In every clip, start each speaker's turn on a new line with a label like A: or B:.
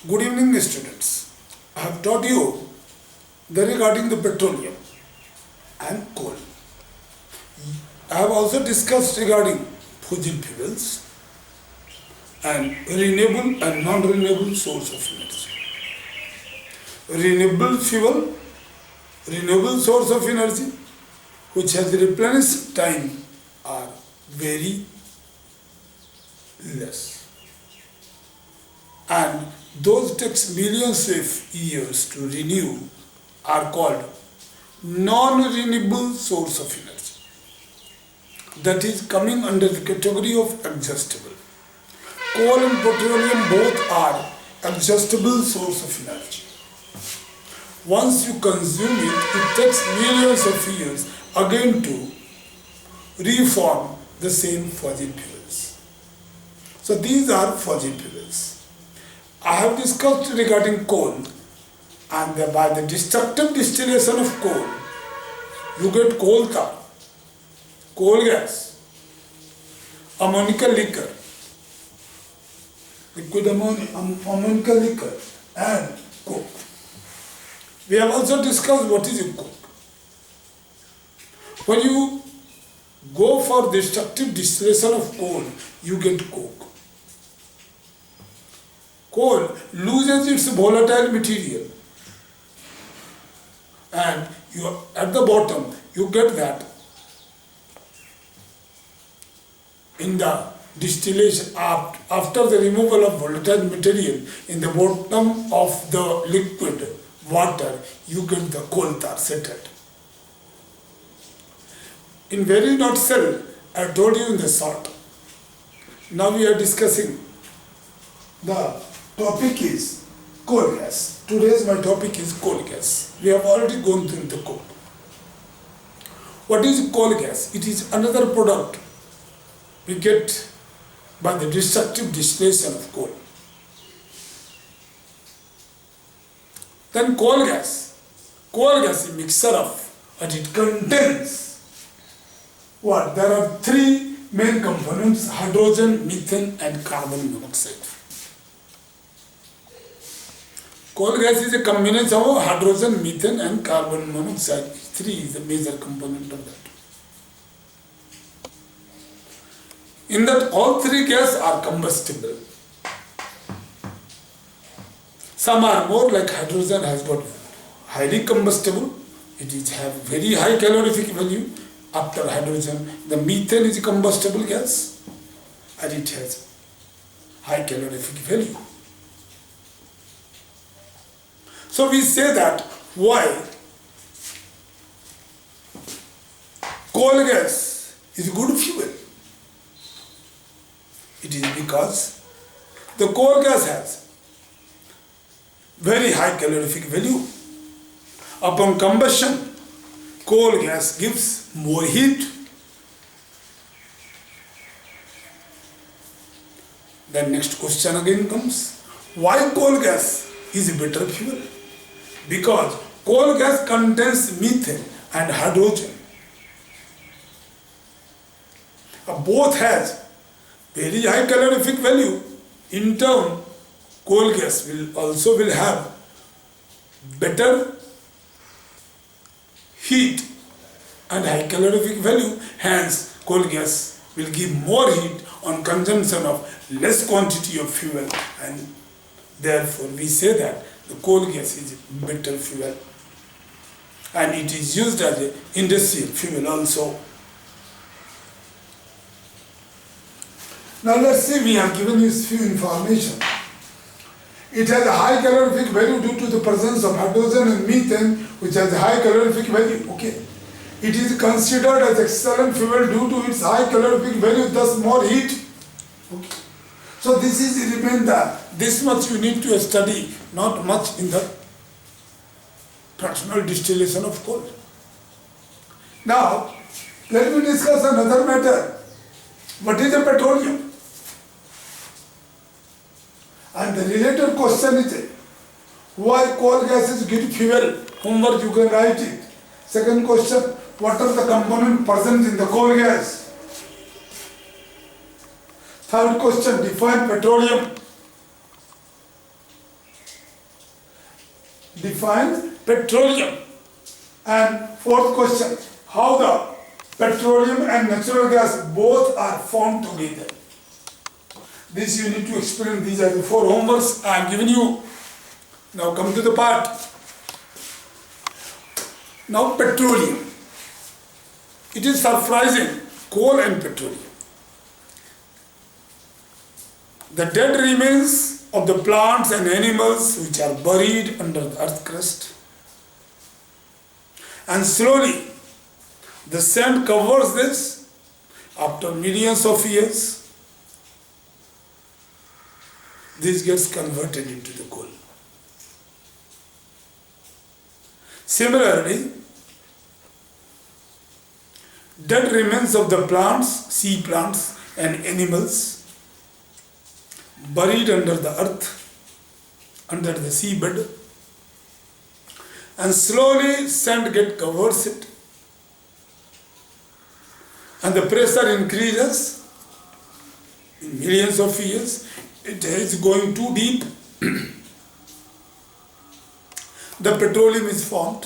A: Good evening, students. I have taught you regarding the petroleum and coal. I have also discussed regarding fossil fuels and renewable and non-renewable source of energy. Renewable fuel, renewable source of energy which has replenished time are very less. And those takes millions of years to renew are called non-renewable source of energy. That is coming under the category of adjustable. Coal and petroleum both are adjustable source of energy. Once you consume it, it takes millions of years again to reform the same fossil fuels. So these are fossil fuels. I have discussed regarding coal, and by the destructive distillation of coal, you get coal tar, coal gas, ammonical liquor, liquid ammonical liquor, and coke. We have also discussed what is a coke. When you go for destructive distillation of coal, you get coke. Coal loses its volatile material, and at the bottom you get that in the distillation after the removal of volatile material in the bottom of the liquid water, you get the coal tar settled. In very nutshell, I told you in the short. Now we are discussing the topic is coal gas. Today's my topic is coal gas. We have already gone through the coal. What is coal gas? It is another product we get by the destructive distillation of coal. Then coal gas. Coal gas is a mixture of, and it contains what? There are three main components: hydrogen, methane, and carbon monoxide. Coal gas is a combination of hydrogen, methane, and carbon monoxide. Three is the major component of that. In that, all three gases are combustible. Some are more, like hydrogen has got highly combustible. It is have very high calorific value. After hydrogen, the methane is a combustible gas, and it has high calorific value. So we say that why coal gas is good fuel. It is because the coal gas has very high calorific value. Upon combustion, coal gas gives more heat. Then next question again comes, why coal gas is a better fuel? Because coal gas contains methane and hydrogen. Both has very high calorific value. In turn, coal gas will have better heat and high calorific value. Hence, coal gas will give more heat on consumption of less quantity of fuel, and therefore we say that the coal gas is better fuel, and it is used as an industrial fuel also. Now let's see, we have given you few information. It has a high calorific value due to the presence of hydrogen and methane, which has a high calorific value. Okay. It is considered as excellent fuel due to its high calorific value, thus more heat. Okay. So this is remain that this much you need to study, not much in the fractional distillation of coal. Now let me discuss another matter. What is a petroleum? And the related question is, why coal gas is good fuel? Homework you can write it. Second question, what are the components present in the coal gas? Third question, define petroleum. defines petroleum. And fourth question, how the petroleum and natural gas both are formed together. This you need to explain. These are the four homeworks I am giving you. Now come to the part. Now petroleum. It is surprising, coal and petroleum. The dead remains of the plants and animals which are buried under the earth crust. And slowly the sand covers this after millions of years. This gets converted into the coal. Similarly, dead remains of the plants, sea plants and animals buried under the earth, under the seabed, and slowly sand covers it, and the pressure increases in millions of years. It is going too deep. The petroleum is formed.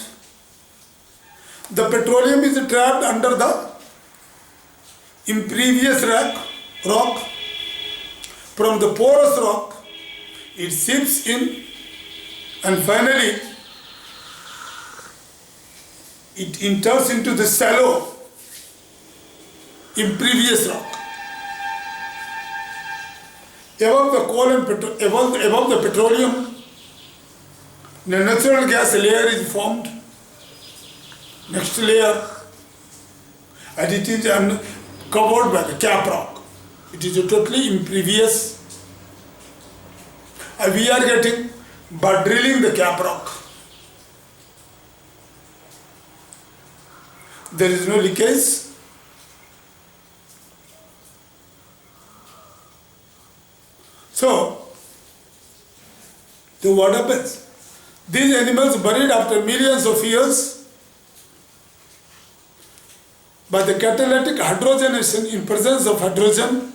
A: The petroleum is trapped under the impervious rock. From the porous rock, it seeps in, and finally it enters into the shallow impervious rock. Above the coal and above the petroleum, the natural gas layer is formed. Next layer, and it is covered by the cap rock. It is a totally impervious. And we are getting by drilling the cap rock. There is no leakage. So what happens? These animals buried after millions of years, by the catalytic hydrogenation, in presence of hydrogen,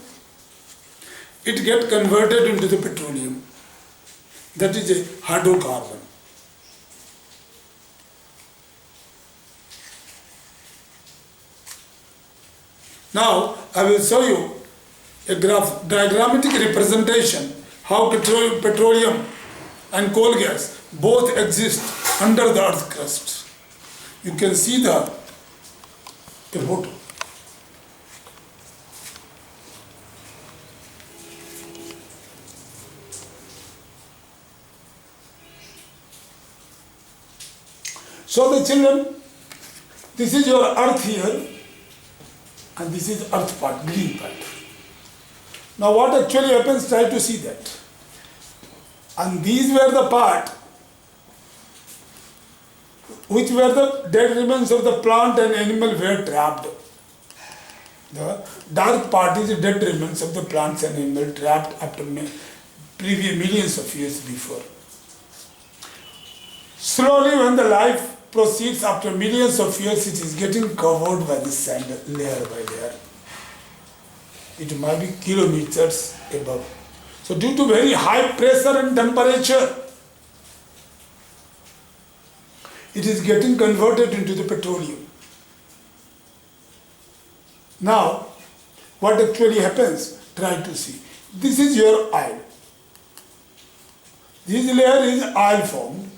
A: it gets converted into the petroleum. That is a hydrocarbon. Now I will show you a diagrammatic representation how petroleum and coal gas both exist under the earth crust. You can see the photo. So the children, this is your earth here, and this is earth part, green part. Now what actually happens, try to see that. And these were the part which were the dead remains of the plant and animal were trapped. The dark part is the dead remains of the plants and animal trapped after previous millions of years before. Slowly when the life proceeds after millions of years, it is getting covered by the sand layer by layer. It might be kilometers above. So due to very high pressure and temperature, it is getting converted into the petroleum. Now, what actually happens? Try to see. This is your oil. This layer is oil formed.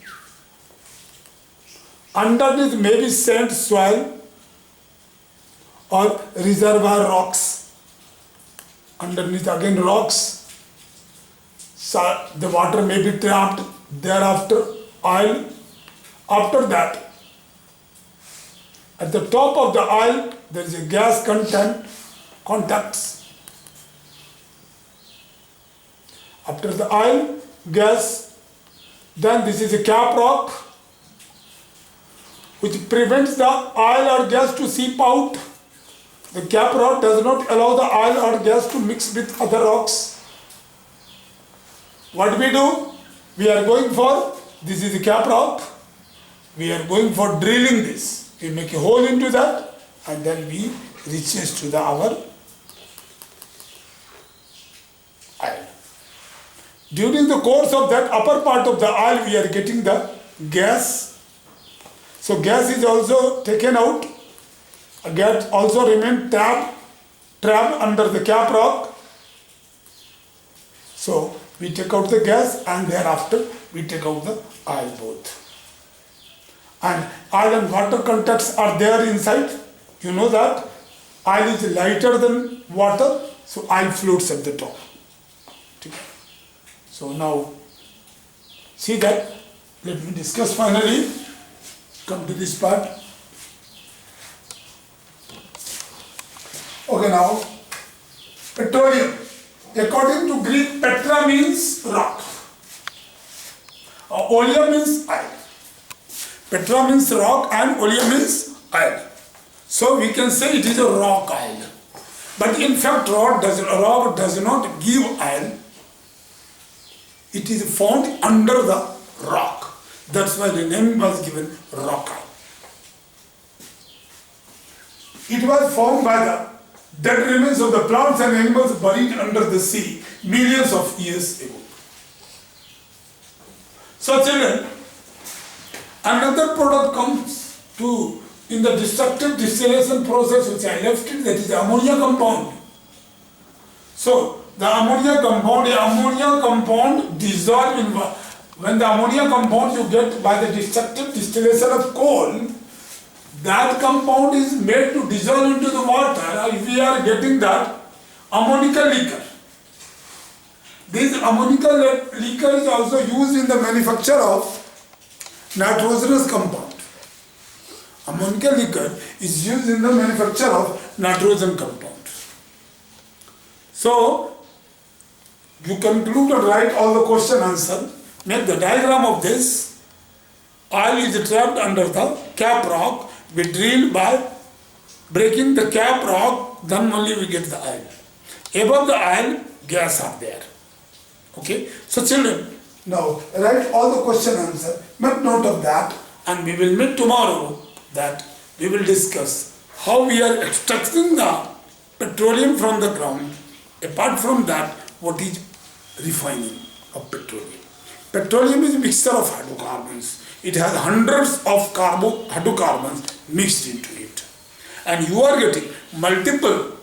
A: Underneath maybe sand, soil or reservoir rocks. Underneath again rocks. So the water may be trapped. Thereafter oil. After that, at the top of the oil, there is a gas contacts. After the oil, gas, then this is a cap rock, which prevents the oil or gas to seep out. The cap rock does not allow the oil or gas to mix with other rocks. What we do? We are going for, this is the cap rock. We are going for drilling this. We make a hole into that and then we reaches to our oil. During the course of that upper part of the oil, we are getting the gas. So gas is also taken out. Gas also remain trapped under the cap rock. So we take out the gas and thereafter we take out the oil both. And oil and water contacts are there inside. You know that oil is lighter than water, so oil floats at the top. So now see that. Let me discuss finally. Come to this part. Okay, now petroleum. According to Greek, Petra means rock. Oleum means oil. Petra means rock and oleum means oil. So we can say it is a rock oil. But in fact, rock does not give oil. It is found under the rock. That's why the name was given rock oil. It was formed by the dead remains of the plants and animals buried under the sea millions of years ago. So children, another product comes to in the destructive distillation process which I left it, that is the ammonia compound. So the ammonia compound dissolve in water. When the ammonia compound you get by the destructive distillation of coal, that compound is made to dissolve into the water. If we are getting that ammonical liquor. This ammonical liquor is also used in the manufacture of nitrogenous compound. Ammonical liquor is used in the manufacture of nitrogen compound. So you conclude and write all the question answer. Make the diagram of this. Oil is trapped under the cap rock. We drill by breaking the cap rock, then only we get the oil. Above the oil, gas are there. Okay. So children, now write all the question answer. Make note of that, and we will meet tomorrow. That we will discuss how we are extracting the petroleum from the ground. Apart from that, what is refining of petroleum? Petroleum is a mixture of hydrocarbons. It has hundreds of hydrocarbons mixed into it. And you are getting multiple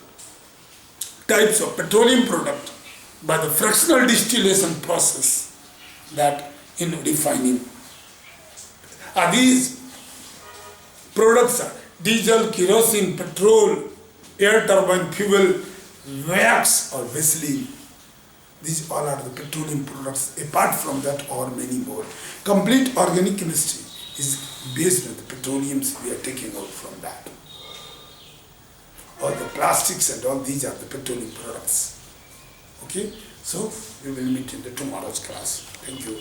A: types of petroleum product by the fractional distillation process that in refining. These products are diesel, kerosene, petrol, air turbine fuel, wax or Vaseline. These all are the petroleum products. Apart from that, or many more. Complete organic chemistry is based on the petroleums we are taking out from that. All the plastics and all these are the petroleum products. Okay, so we will meet in the tomorrow's class. Thank you.